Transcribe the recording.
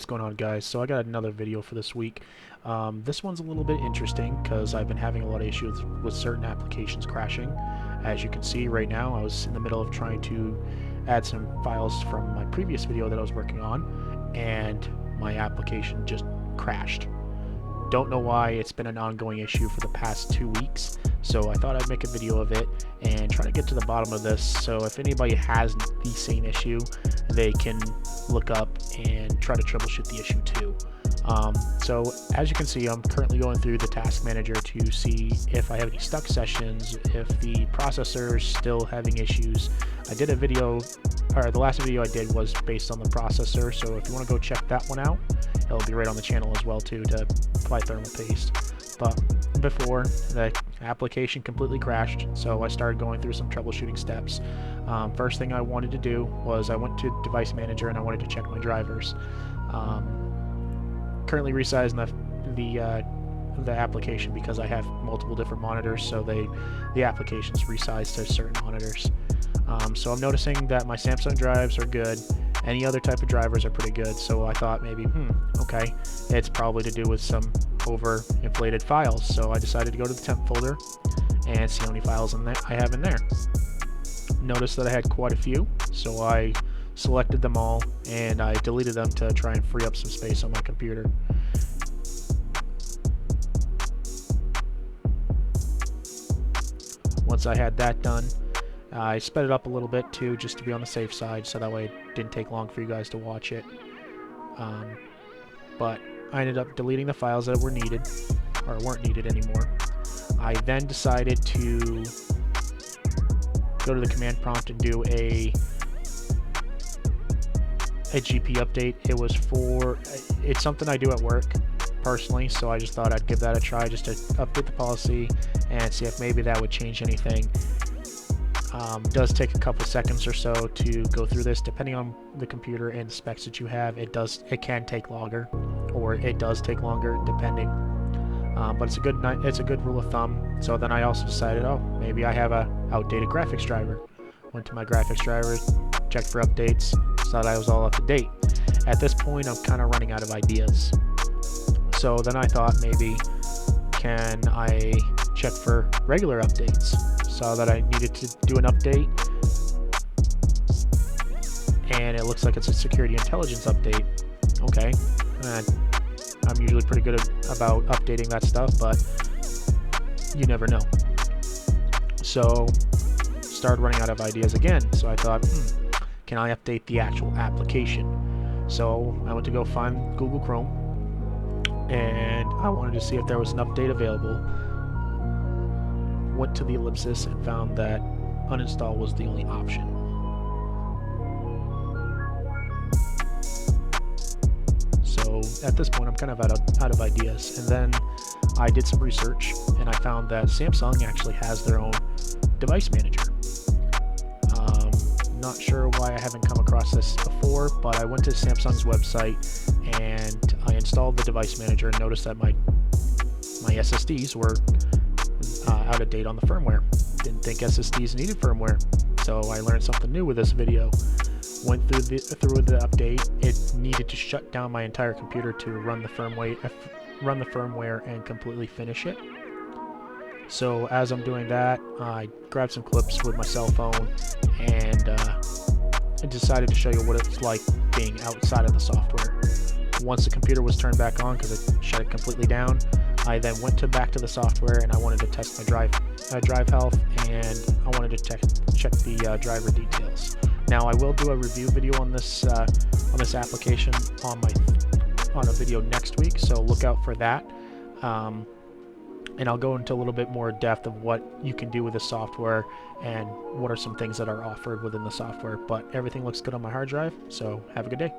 going on, guys? So I got another video for this week. This one's a little bit interesting because I've been having a lot of issues with certain applications crashing. As you can see right now, I was in the middle of trying to add some files from my previous video that I was working on, and my application just crashed. Don't know why. It's been an ongoing issue for the past 2 weeks, so I thought I'd make a video of it and try to get to the bottom of this. So if anybody has the same issue, they can look up and try to troubleshoot the issue too. So as you can see, I'm currently going through the task manager to see if I have any stuck sessions, if the processor is still having issues. I did a video, or the last video I did was based on the processor, so if you want to go check that one out, it'll be right on the channel as well too, to apply thermal paste. But before, the application completely crashed, so I started going through some troubleshooting steps. First thing I wanted to do was I went to device manager and I wanted to check my drivers. Currently resizing the application because I have multiple different monitors, so the application's resized to certain monitors. So I'm noticing that my Samsung drives are good. Any other type of drivers are pretty good, so I thought maybe, okay, it's probably to do with some over-inflated files. So I decided to go to the temp folder and see how many files I have in there. Noticed that I had quite a few, so I selected them all and I deleted them to try and free up some space on my computer. Once I had that done, I sped it up a little bit too, just to be on the safe side, so that way it didn't take long for you guys to watch it. But I ended up deleting the files that were needed, or weren't needed anymore. I then decided to go to the command prompt and do a GP update. It's something I do at work personally, so I just thought I'd give that a try just to update the policy and see if maybe that would change anything. It does take a couple seconds or so to go through this, depending on the computer and the specs that you have. It can take longer, or it does take longer depending. But it's a good rule of thumb. So then I also decided, maybe I have a outdated graphics driver. Went to my graphics driver, checked for updates, saw that I was all up to date. At this point, I'm kind of running out of ideas. So then I thought, maybe can I check for regular updates? Saw that I needed to do an update, and it looks like it's a security intelligence update. Okay, I'm usually pretty good about updating that stuff, but you never know. So started running out of ideas again, so I thought, can I update the actual application? So I went to go find Google Chrome, and I wanted to see if there was an update available. Went to the ellipsis and found that uninstall was the only option. So at this point, I'm kind of out of ideas. And then I did some research and I found that Samsung actually has their own device manager. Not sure why I haven't come across this before, but I went to Samsung's website and I installed the device manager and noticed that my SSDs were out of date on the firmware. Didn't think SSDs needed firmware, so I learned something new with this video. Went through the update. It needed to shut down my entire computer to run the firmware and completely finish it. So as I'm doing that, I grabbed some clips with my cell phone and I decided to show you what it's like being outside of the software. Once the computer was turned back on, because it shut it completely down, I then went back to the software and I wanted to test my drive health, and I wanted to check the driver details. Now I will do a review video on this application on a video next week, so look out for that. And I'll go into a little bit more depth of what you can do with the software and what are some things that are offered within the software. But everything looks good on my hard drive, so have a good day.